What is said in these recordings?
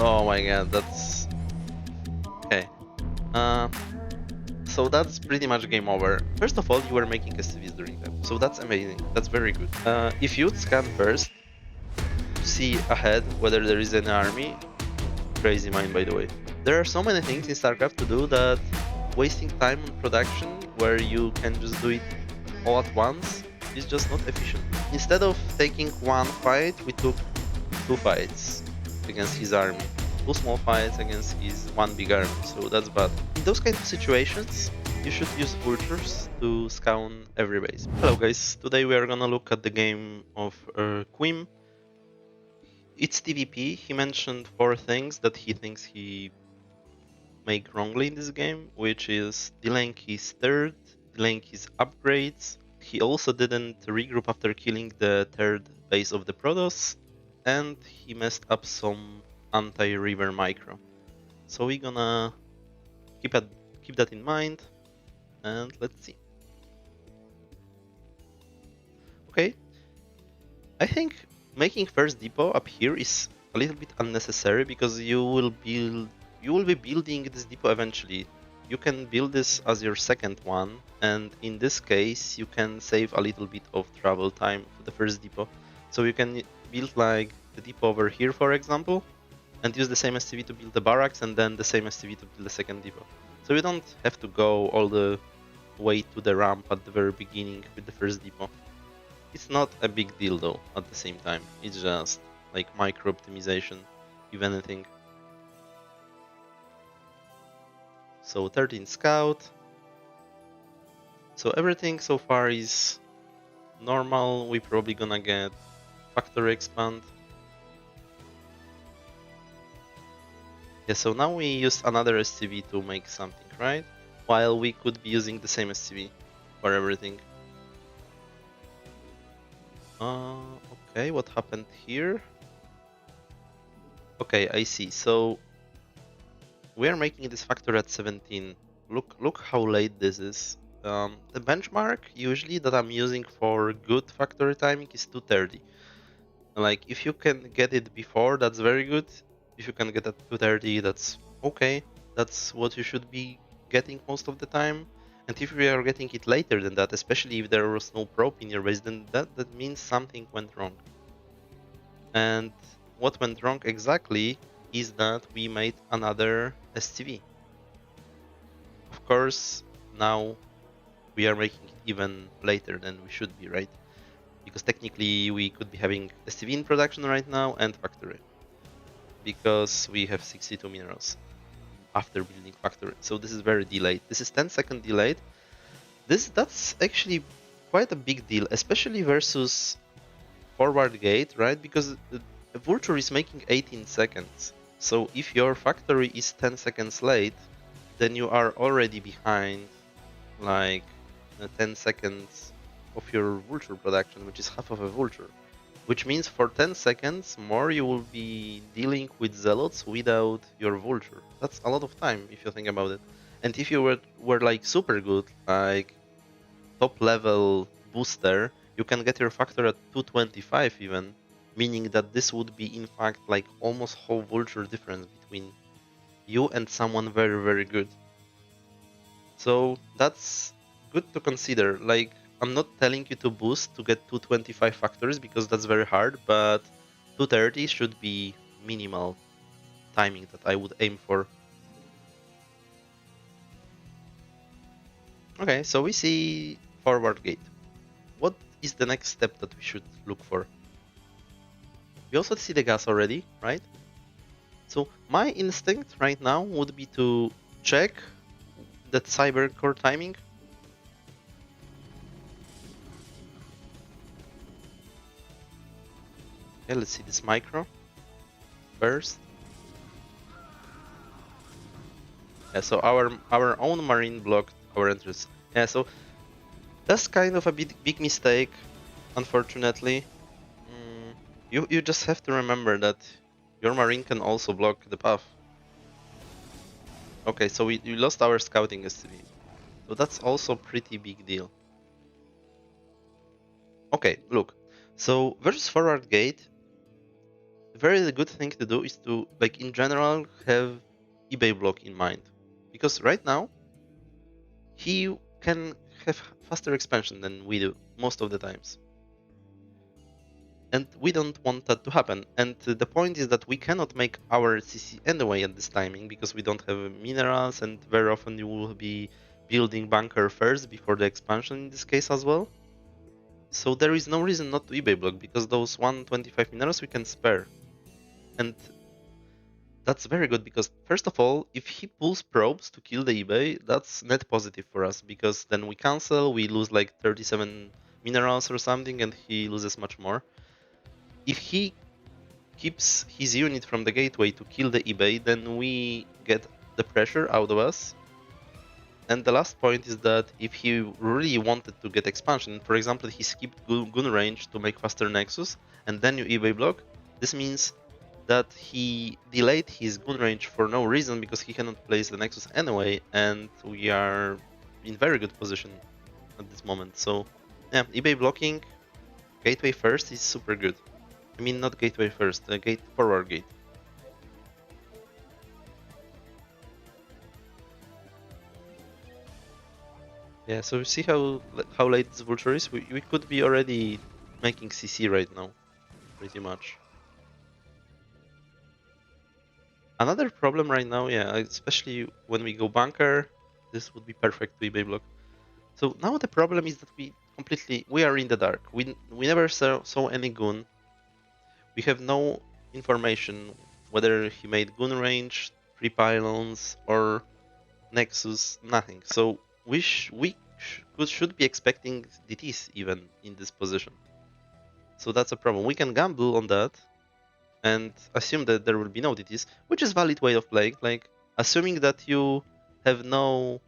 Oh my god, that's... Okay. Uh, so that's pretty much game over. First of all, you were making SCVs during them, so that's amazing. That's very good. If you'd scan first, to see ahead whether there is an army, crazy mind by the way. There are so many things in StarCraft to do that wasting time on production where you can just do it all at once is just not efficient. Instead of taking one fight, we took two fights against his army. Two small fights against his one big army, so that's bad. In those kind of situations, you should use vultures to scout every base. Hello guys, today we are gonna look at the game of Quim. It's TVP. He mentioned 4 things that he thinks he make wrongly in this game, which is delaying his third, delaying his upgrades. He also didn't regroup after killing the third base of the Protoss, and he messed up some anti-river micro. So we're gonna keep that in mind, and let's see. Okay, I think making first depot up here is a little bit unnecessary because you will be building this depot eventually. You can build this as your second one, and in this case you can save a little bit of travel time to the first depot. So you can build like the depot over here, for example, and use the same STV to build the barracks and then the same STV to build the second depot. So you don't have to go all the way to the ramp at the very beginning with the first depot. It's not a big deal though at the same time. It's just like micro optimization, if anything. So 13 scout. So everything so far is normal. We're probably gonna get factory expand. Yeah, so now we used another STV to make something, right? While we could be using the same STV for everything. Okay, what happened here? Okay, I see. So we are making this factor at 17. Look how late this is. The benchmark usually that I'm using for good factory timing is 2:30. Like if you can get it before, that's very good. If you can get at 2:30, that's okay. That's what you should be getting most of the time. And if we are getting it later than that, especially if there was no probe in your base, then that means something went wrong. And what went wrong exactly is that we made another STV. Of course, now we are making it even later than we should be, right? Because technically we could be having STV in production right now and factory. Because we have 62 minerals after building factory. So this is very delayed. This is 10-second delayed. That's actually quite a big deal, especially versus forward gate, right? Because the vulture is making 18 seconds. So if your factory is 10 seconds late, then you are already behind like 10 seconds of your vulture production, which is half of a vulture. Which means for 10 seconds more you will be dealing with zealots without your vulture. That's a lot of time if you think about it. And if you were like super good, like top level booster, you can get your factor at 225 even, meaning that this would be in fact like almost whole vulture difference between you and someone very, very good. So that's good to consider. Like, I'm not telling you to boost to get 225 factors because that's very hard, but 230 should be minimal timing that I would aim for. Okay, so we see forward gate. What is the next step that we should look for? We also see the gas already, right? So my instinct right now would be to check that cyber core timing. Okay, let's see this micro first. Yeah, so our own marine blocked our entrance. Yeah, so that's kind of a big mistake, unfortunately. You just have to remember that your marine can also block the path. Okay, so we lost our scouting STV. So that's also pretty big deal. Okay, look. So versus forward gate, a very good thing to do is to, like, in general, have eBay block in mind. Because right now, he can have faster expansion than we do most of the times. And we don't want that to happen. And the point is that we cannot make our CC anyway at this timing because we don't have minerals, and very often you will be building bunker first before the expansion in this case as well. So there is no reason not to eBay block because those 125 minerals we can spare. And that's very good because first of all, if he pulls probes to kill the eBay, that's net positive for us because then we cancel, we lose like 37 minerals or something, and he loses much more. If he keeps his unit from the gateway to kill the eBay, then we get the pressure out of us. And the last point is that if he really wanted to get expansion, for example, he skipped gun range to make faster Nexus, and then you eBay block, this means that he delayed his gun range for no reason because he cannot place the Nexus anyway, and we are in very good position at this moment. So yeah, eBay blocking gateway first is super good. I mean, not gateway first, gate forward gate. Yeah, so you see how late this vulture is? We could be already making CC right now, pretty much. Another problem right now, yeah, especially when we go bunker, this would be perfect to eBay block. So now the problem is that we are in the dark. We never saw any gun. We have no information whether he made gun range, 3 pylons, or Nexus, nothing. So should be expecting DTs even in this position. So that's a problem. We can gamble on that and assume that there will be no DTs, which is valid way of playing. Like assuming that you have no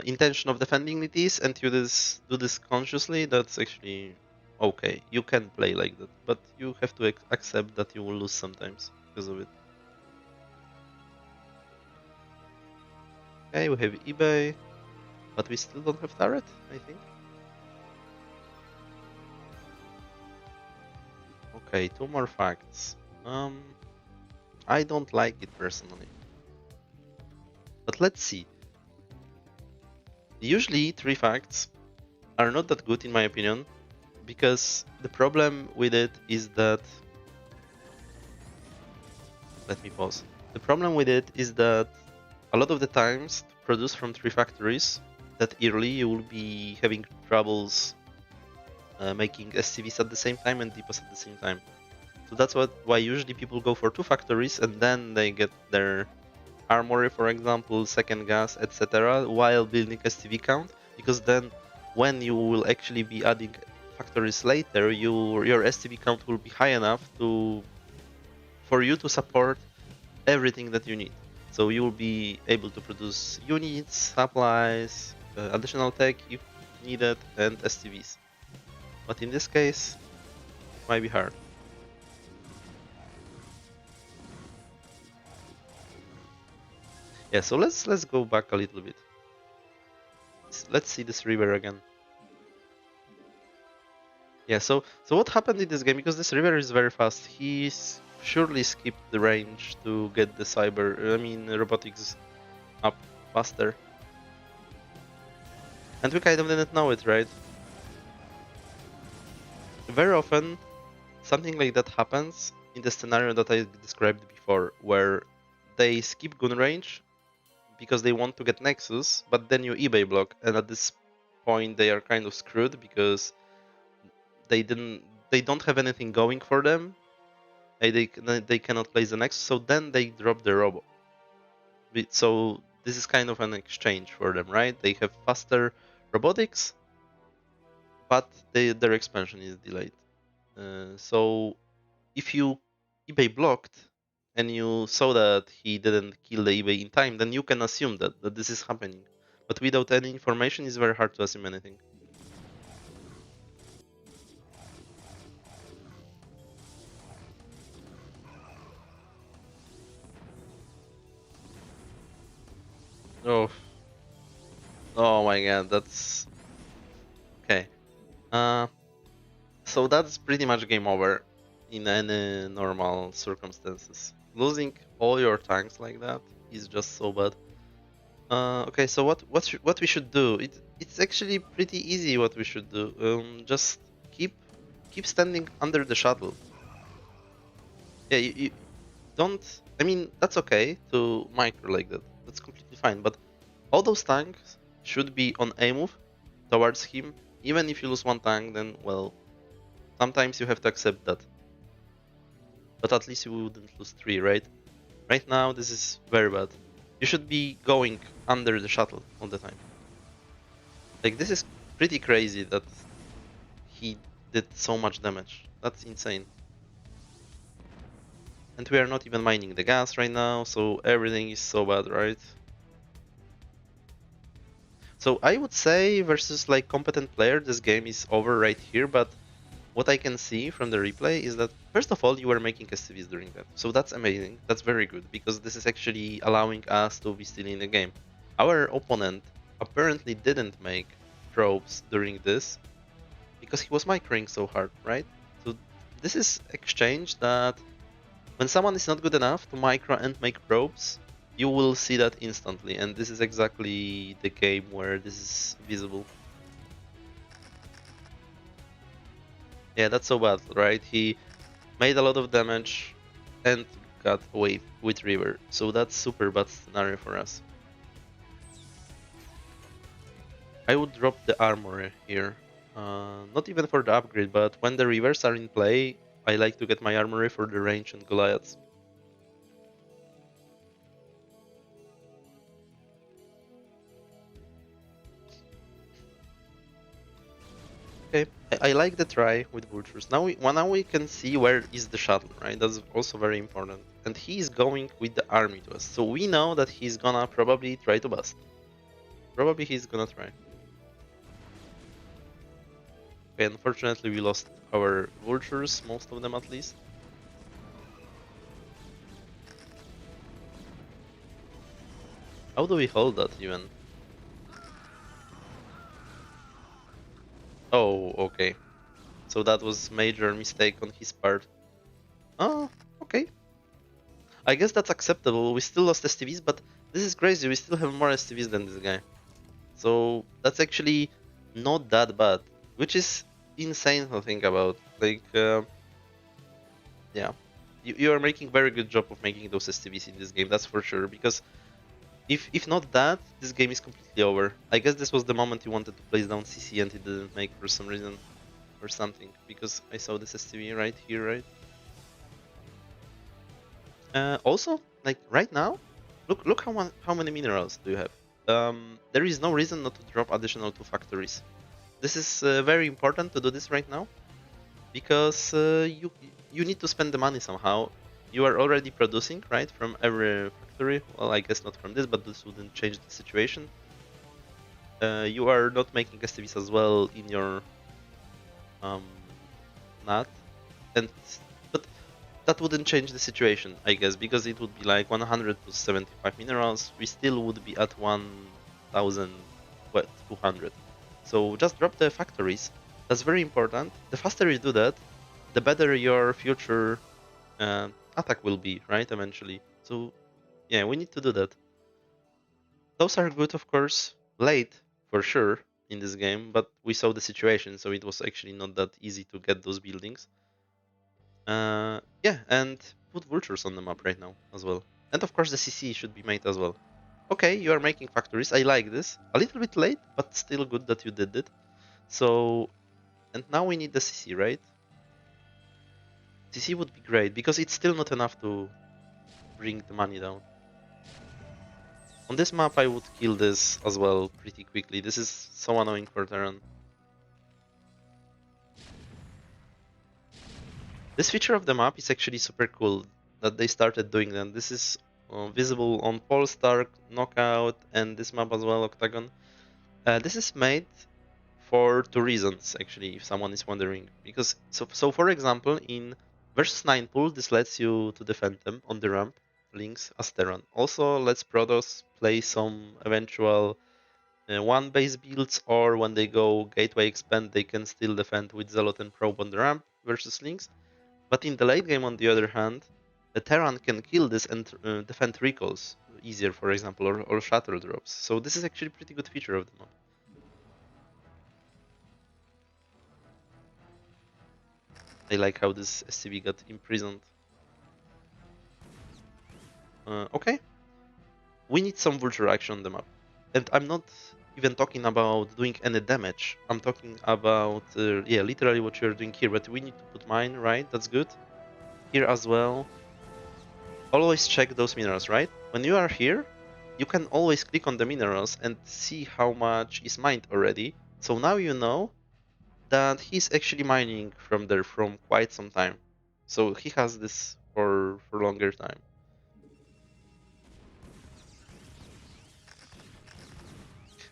intention of defending DTs and you do this consciously, that's actually okay. You can play like that, but you have to accept that you will lose sometimes because of it. Okay, we have eBay, but we still don't have turret, I think. Okay, 2 more facts. I don't like it personally. But let's see. Usually 3 facts are not that good in my opinion, because the problem with it is that... Let me pause. The problem with it is that a lot of the times to produce from 3 factories that early you will be having troubles making SCVs at the same time and depots at the same time. So that's why usually people go for 2 factories and then they get their armory, for example, second gas, etc., while building SCV count, because then when you will actually be adding factories later, your SCV count will be high enough for you to support everything that you need. So you will be able to produce units, supplies, additional tech if needed, and SCVs. But in this case, it might be hard. Yeah, so let's go back a little bit. Let's see this river again. Yeah, so what happened in this game, because this river is very fast, he's surely skipped the range to get the robotics up faster. And we kind of didn't know it, right? Very often, something like that happens in the scenario that I described before, where they skip gun range because they want to get Nexus, but then you eBay block, and at this point they are kind of screwed because they don't have anything going for them. They cannot place the Nexus, so then they drop the robot. So this is kind of an exchange for them, right? They have faster robotics, but their expansion is delayed. So if you eBay blocked and you saw that he didn't kill the eBay in time, then you can assume that this is happening. But without any information, it's very hard to assume anything. Oh, oh my god, that's okay. So that's pretty much game over. in any normal circumstances. Losing all your tanks like that is just so bad. Okay, so what we should do? It's actually pretty easy. What we should do? Just keep keep standing under the shuttle. Yeah, you don't. I mean, that's okay to micro like that. That's completely fine. But all those tanks should be on a move towards him. Even if you lose one tank, then well, sometimes you have to accept that. But at least you wouldn't lose three, right? Right now, this is very bad. You should be going under the shuttle all the time. Like, this is pretty crazy that he did so much damage. That's insane. And we are not even mining the gas right now, so everything is so bad, right? So I would say versus like competent player, this game is over right here, but what I can see from the replay is that first of all, you were making SCVs during that. So that's amazing. That's very good because this is actually allowing us to be still in the game. Our opponent apparently didn't make probes during this because he was microing so hard, right? So this is exchange that when someone is not good enough to micro and make probes, you will see that instantly, and this is exactly the game where this is visible. Yeah, that's so bad, right? He made a lot of damage and got away with River, so that's super bad scenario for us. I would drop the armor here. Not even for the upgrade, but when the Rivers are in play, I like to get my armory for the range and Goliaths. Okay, I like the try with vultures. Now we can see where is the shuttle, right? That's also very important. And he is going with the army to us, so we know that he's gonna probably try to bust. Probably he's gonna try. Okay, unfortunately we lost our vultures, most of them at least. How do we hold that even? Oh, okay. So that was major mistake on his part. Oh, okay. I guess that's acceptable. We still lost STVs, but this is crazy. We still have more STVs than this guy. So that's actually not that bad, which is insane to think about. Like, yeah, you are making very good job of making those STVs in this game. That's for sure. Because if not that, this game is completely over. I guess this was the moment you wanted to place down CC and it didn't make for some reason or something. Because I saw this STV right here, right? Also, like right now, look how many minerals do you have. There is no reason not to drop additional 2 factories. This is very important to do this right now because you need to spend the money somehow. You are already producing, right, from every factory. Well, I guess not from this, but this wouldn't change the situation. You are not making STVs as well in your um, NAT, and but that wouldn't change the situation, I guess, because it would be like 100 to 75 minerals. We still would be at 1,200. So just drop the factories. That's very important. The faster you do that, the better your future attack will be, right? Eventually. So yeah, we need to do that. Those are good, of course, late for sure in this game, but we saw the situation, so it was actually not that easy to get those buildings. Yeah, and put vultures on the map right now as well. And of course the CC should be made as well. Okay, you are making factories. I like this. A little bit late, but still good that you did it. So, and now we need the CC, right? CC would be great because it's still not enough to bring the money down. On this map, I would kill this as well pretty quickly. This is so annoying for Terran. This feature of the map is actually super cool that they started doing that. This is visible on Polestar, Knockout, and this map as well, Octagon. This is made for 2 reasons, actually, if someone is wondering. Because, so for example, in versus 9 pool, this lets you to defend them on the ramp, links as Terran. Also lets Protoss play some eventual one base builds, or when they go gateway expand, they can still defend with Zealot and Probe on the ramp versus links. But in the late game, on the other hand, the Terran can kill this and defend recalls easier, for example, or shuttle drops. So this is actually a pretty good feature of the map. I like how this SCV got imprisoned. Okay, we need some vulture action on the map. And I'm not even talking about doing any damage. I'm talking about, yeah, literally what you're doing here. But we need to put mine, right? That's good. Here as well. Always check those minerals, right? When you are here, you can always click on the minerals and see how much is mined already. So now you know that he's actually mining from there from quite some time. So he has this for longer time.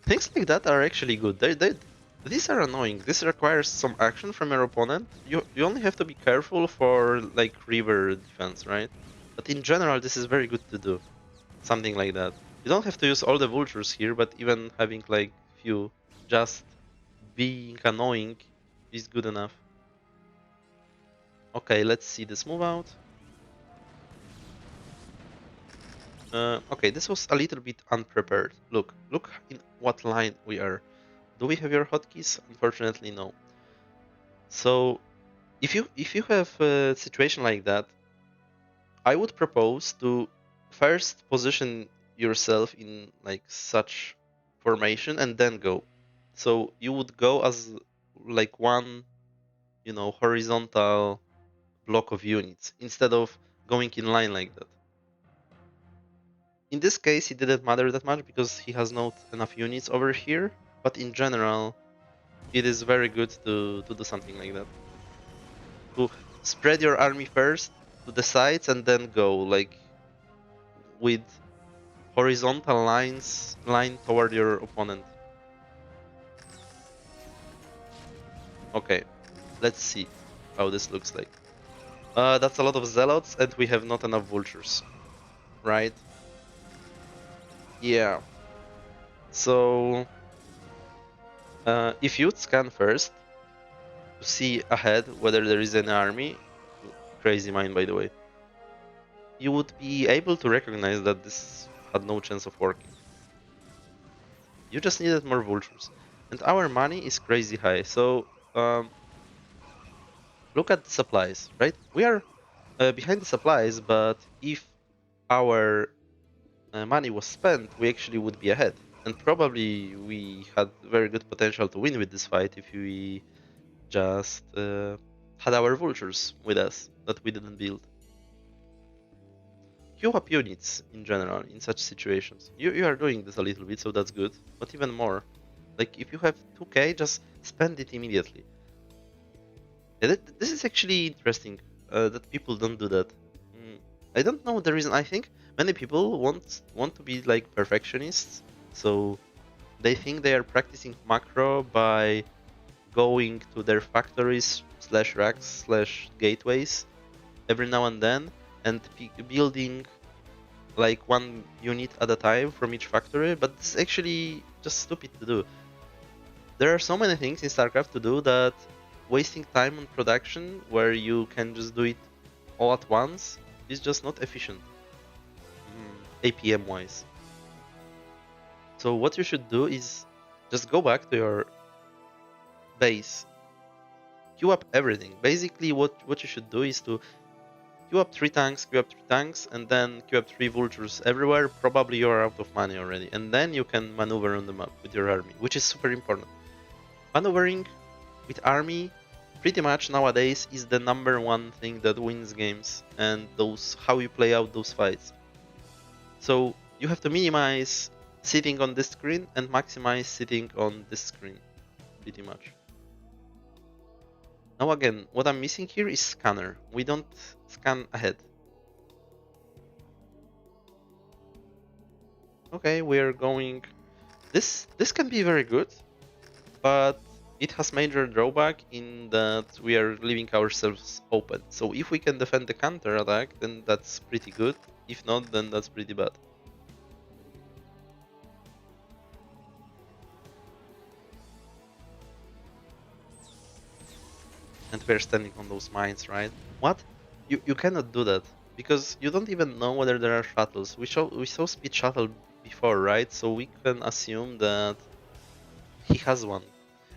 Things like that are actually good. These are annoying. This requires some action from your opponent. You only have to be careful for like river defense, right? But in general, this is very good to do. Something like that. You don't have to use all the vultures here, but even having like few just being annoying is good enough. Okay, let's see this move out. Okay, this was a little bit unprepared. Look in what line we are. Do we have your hotkeys? Unfortunately, no. So if you have a situation like that, I would propose to first position yourself in like such formation and then go. So you would go as like one, horizontal block of units instead of going in line like that. In this case, it didn't matter that much because he has not enough units over here, but in general, it is very good to do something like that. To spread your army first to the sides and then go, like, with horizontal line toward your opponent. Okay, let's see how this looks like. That's a lot of zealots and we have not enough vultures, right? Yeah. So if you'd scan first to see ahead whether there is an army, crazy mind by the way, you would be able to recognize that this had no chance of working. You just needed more vultures. And our money is crazy high, so look at the supplies, right? We are behind the supplies, but if our money was spent, we actually would be ahead. And probably we had very good potential to win with this fight if we just had our vultures with us that we didn't build. Queue up units in general in such situations. You are doing this a little bit, so that's good. But even more, like if you have 2k, just spend it immediately. Yeah, this is actually interesting that people don't do that. Mm, I don't know the reason. I think many people want to be like perfectionists, so they think they are practicing macro by going to their factories slash racks slash gateways every now and then and building like one unit at a time from each factory, but it's actually just stupid to do. There are so many things in StarCraft to do that wasting time on production where you can just do it all at once is just not efficient, APM wise. So what you should do is just go back to your base, queue up everything. Basically, what you should do is to queue up 3 tanks, and then queue up 3 vultures everywhere. Probably you're out of money already, and then you can maneuver on the map with your army, which is super important. Maneuvering with army pretty much nowadays is the #1 thing that wins games and those how you play out those fights. So you have to minimize sitting on this screen and maximize sitting on this screen, pretty much. Now again, what I'm missing here is scanner. We don't scan ahead. Okay, we're going... This can be very good, but it has major drawback in that we are leaving ourselves open. So if we can defend the counter attack, then that's pretty good. If not, then that's pretty bad. And we're standing on those mines, right? What? You cannot do that because you don't even know whether there are shuttles. We saw speed shuttle before, right? So we can assume that he has one.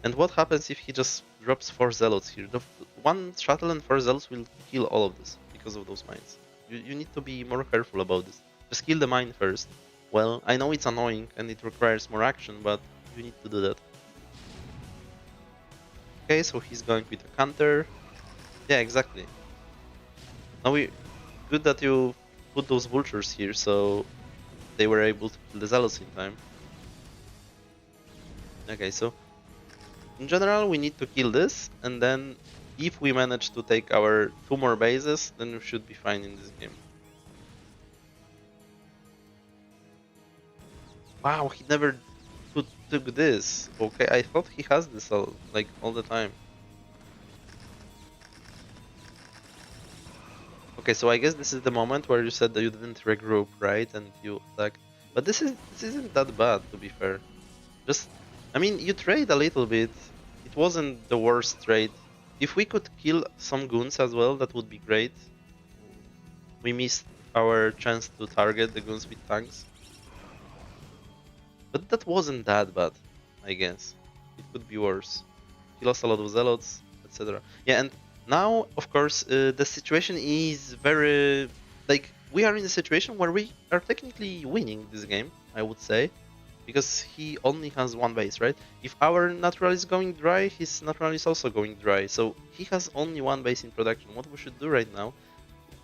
And what happens if he just drops 4 zealots here? The one shuttle and 4 zealots will kill all of this because of those mines. You need to be more careful about this. Just kill the mine first. Well, I know it's annoying and it requires more action, but you need to do that. Okay, so he's going with a counter. Yeah, exactly. Now we good that you put those vultures here, so they were able to kill the zealots in time. Okay, so in general, we need to kill this, and then if we manage to take our 2 more bases, then we should be fine in this game. Wow, he never took this. Okay, I thought he has this all the time. Okay, so I guess this is the moment where you said that you didn't regroup, right? And you attacked. But this isn't that bad, to be fair. Just, I mean, you trade a little bit. It wasn't the worst trade. If we could kill some goons as well, that would be great. We missed our chance to target the goons with tanks. But that wasn't that bad, I guess. It could be worse. He lost a lot of zealots, etc. Yeah, and now, of course, the situation is very... Like, we are in a situation where we are technically winning this game, I would say. Because he only has 1 base, right? If our natural is going dry, his natural is also going dry. So he has only 1 base in production. What we should do right now,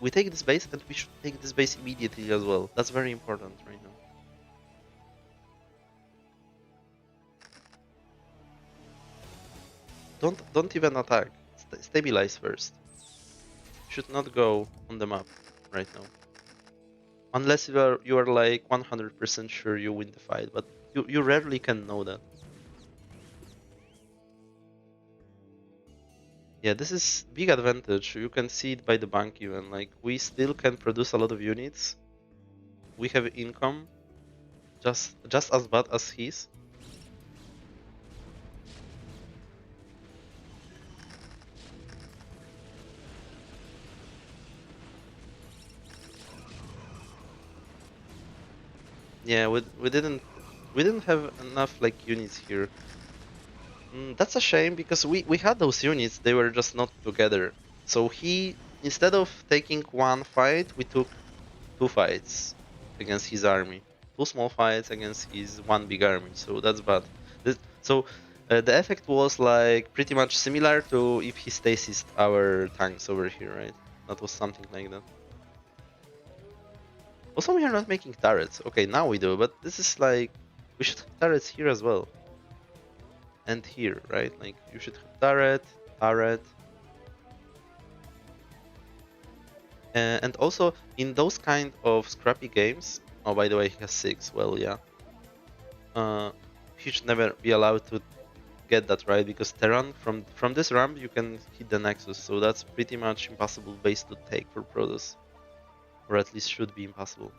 we take this base and we should take this base immediately as well. That's very important right now. Don't even attack. Stabilize first. Should not go on the map right now. Unless you are like 100% sure you win the fight, but you rarely can know that. Yeah, this is big advantage. You can see it by the bank even. Like, we still can produce a lot of units. We have income, just as bad as his. Yeah, we didn't have enough like units here. That's a shame because we had those units. They were just not together. So he, instead of taking 1 fight, we took 2 fights against his army. 2 small fights against his 1 big army. So that's bad. The effect was like pretty much similar to if he stasis our tanks over here, right? That was something like that. Also, we are not making turrets. Okay, now we do, but this is like we should have turrets here as well. And here, right? Like you should have turret. And also in those kind of scrappy games. Oh, by the way, he has 6. Well, yeah. He should never be allowed to get that right because Terran from this ramp you can hit the Nexus, so that's pretty much impossible base to take for Protoss, or at least should be impossible.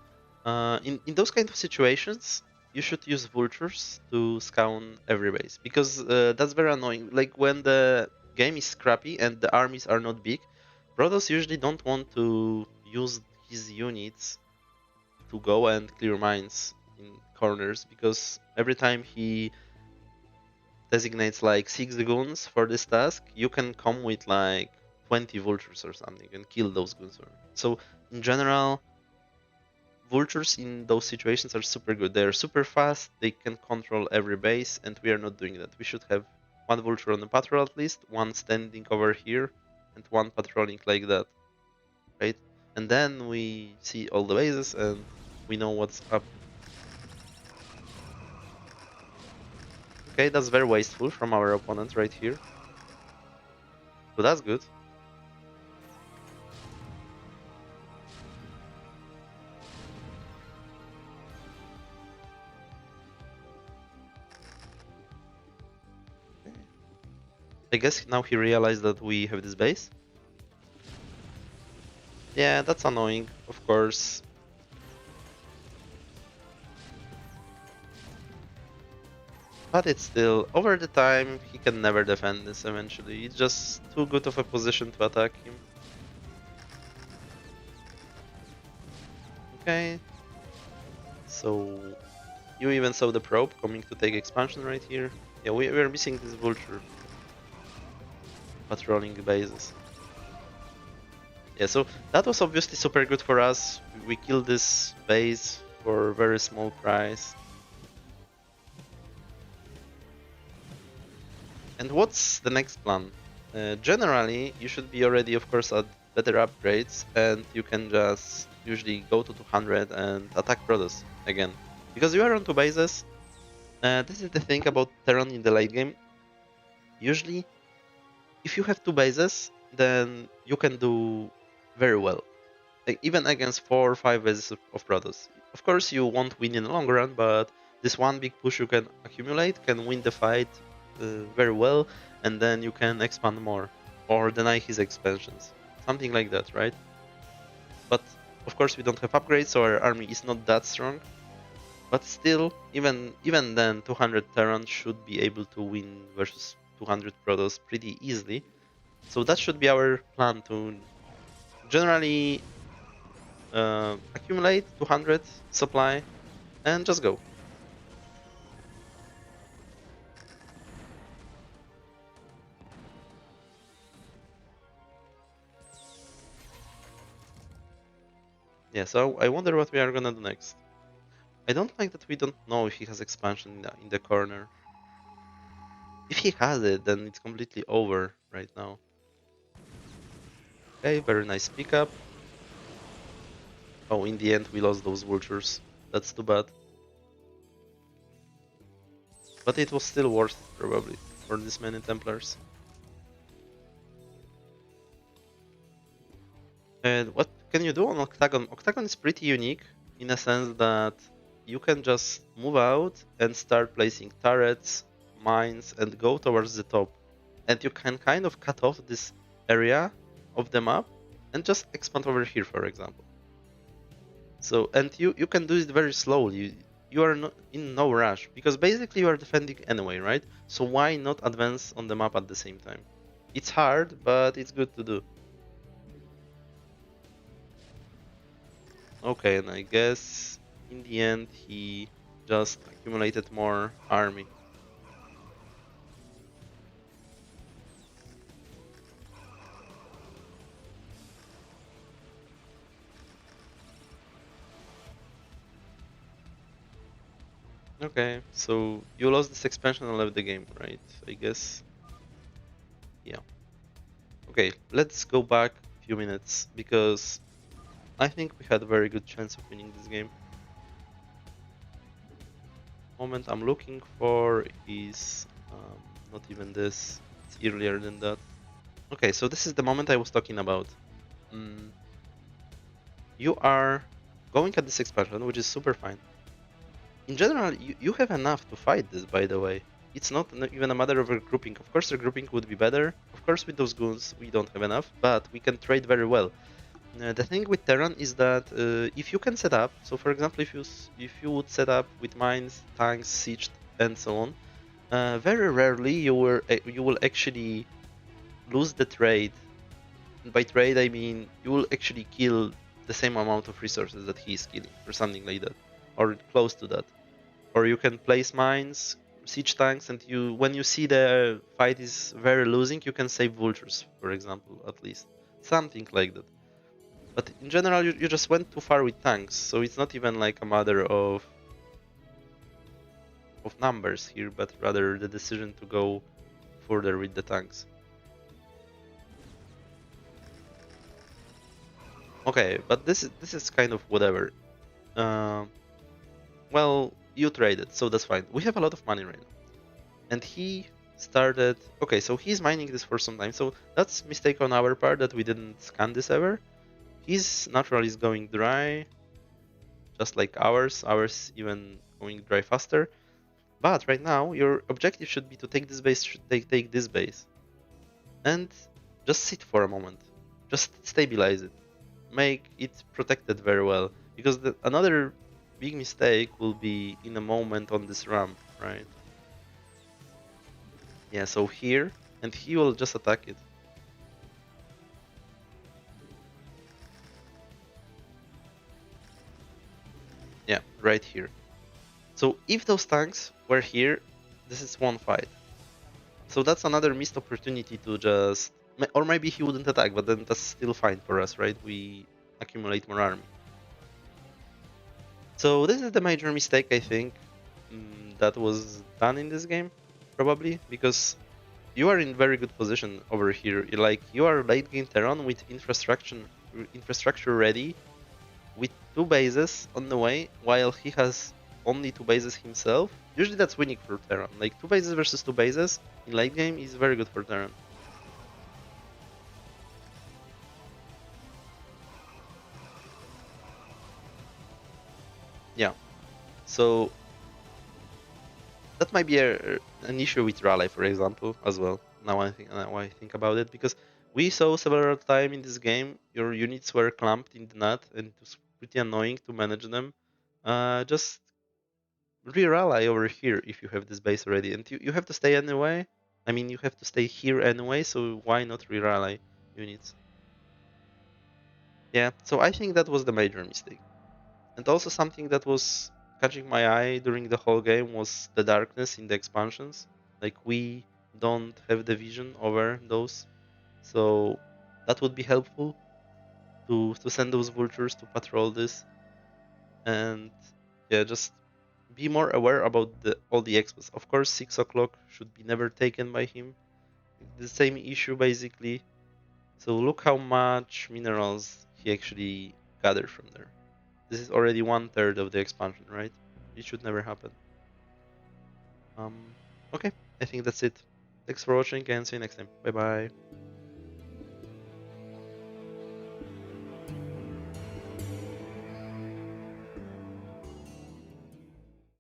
In those kind of situations, you should use vultures to scout every base because that's very annoying. Like when the game is scrappy and the armies are not big, Protoss usually don't want to use his units to go and clear mines in corners because every time he designates like 6 goons for this task, you can come with like 20 vultures or something and kill those goons. So in general, vultures in those situations are super good. They're super fast, they can control every base, and we are not doing that. We should have 1 vulture on the patrol at least, 1 standing over here, and 1 patrolling like that, right? And then we see all the bases and we know what's up. Okay, that's very wasteful from our opponent right here. So that's good. I guess now he realized that we have this base. Yeah, that's annoying, of course. But it's still, over the time, he can never defend this eventually. It's just too good of a position to attack him. Okay, so you even saw the probe coming to take expansion right here. Yeah, we're missing this vulture patrolling the bases. Yeah, so that was obviously super good for us. We killed this base for a very small price. And what's the next plan? Generally, you should be already, of course, at better upgrades, and you can just usually go to 200 and attack Protoss again. Because you are on two bases. This is the thing about Terran in the late game. Usually, if you have two bases, then you can do very well. Like, even against 4 or 5 bases of Protoss. Of course, you won't win in the long run, but this one big push you can accumulate can win the fight very well, and then you can expand more or deny his expansions. Something like that, right? But of course, we don't have upgrades, so our army is not that strong. But still, even then, 200 Terran should be able to win versus 200 Protoss pretty easily. So that should be our plan to generally accumulate 200 supply and just go. Yeah, so I wonder what we are gonna do next. I don't like that we don't know if he has expansion in the corner. If he has it, then it's completely over right now. Okay, very nice pickup. Oh, in the end we lost those vultures. That's too bad. But it was still worth it, probably, for this many Templars. And what can you do on Octagon? Octagon is pretty unique in a sense that you can just move out and start placing turrets, mines, and go towards the top. And you can kind of cut off this area of the map and just expand over here, for example. So, and you can do it very slowly. You are not in no rush because basically you are defending anyway, right? So why not advance on the map at the same time? It's hard, but it's good to do. Okay, and I guess in the end he just accumulated more army. Okay, so you lost this expansion and left the game, right? I guess. Yeah. Okay, let's go back a few minutes because I think we had a very good chance of winning this game. Moment I'm looking for is not even this. It's earlier than that. Okay, so this is the moment I was talking about. Mm, you are going at this expansion, which is super fine. In general, you have enough to fight this, by the way. It's not even a matter of regrouping. Of course, regrouping would be better. Of course, with those goons, we don't have enough, but we can trade very well. The thing with Terran is that if you can set up, so for example, if you would set up with mines, tanks, siege, and so on, very rarely you will actually lose the trade. And by trade, I mean you will actually kill the same amount of resources that he is killing, or something like that, or close to that. Or you can place mines, siege tanks, and you when you see the fight is very losing, you can save vultures, for example, at least something like that. But in general, you just went too far with tanks, so it's not even like a matter of numbers here, but rather the decision to go further with the tanks. Okay, but this is kind of whatever. Uh, well, you traded, so that's fine. We have a lot of money right now, and he started. Okay, so he's mining this for some time, so that's mistake on our part that we didn't scan this ever. His natural is going dry, just like ours. Ours even going dry faster. But right now, your objective should be to take this base, take this base, and just sit for a moment. Just stabilize it. Make it protected very well. Because another big mistake will be in a moment on this ramp, right? Yeah, so here, and he will just attack it. Yeah, right here. So if those tanks were here, this is one fight. So that's another missed opportunity to just, or maybe he wouldn't attack, but then that's still fine for us, right? We accumulate more army. So this is the major mistake I think that was done in this game, probably because you are in very good position over here. Like you are late game Terran with infrastructure ready, with two bases on the way, while he has only two bases himself. Usually that's winning for Terran. Like two bases versus two bases in late game is very good for Terran. Yeah. So that might be an issue with Raleigh, for example, as well. Now I think about it, because we saw several times in this game your units were clamped in the net, and it was pretty annoying to manage them. Just re-rally over here if you have this base already, and you have to stay anyway. I mean, you have to stay here anyway, so why not re-rally units? Yeah, so I think that was the major mistake. And also something that was catching my eye during the whole game was the darkness in the expansions. Like we don't have the vision over those, so that would be helpful to send those vultures to patrol this, and yeah, just be more aware about all the expos. Of course, 6 o'clock should be never taken by him. The same issue basically. So look how much minerals he actually gathered from there. This is already 1/3 of the expansion, right? It should never happen. Um, okay, I think that's it. Thanks for watching and see you next time. Bye bye.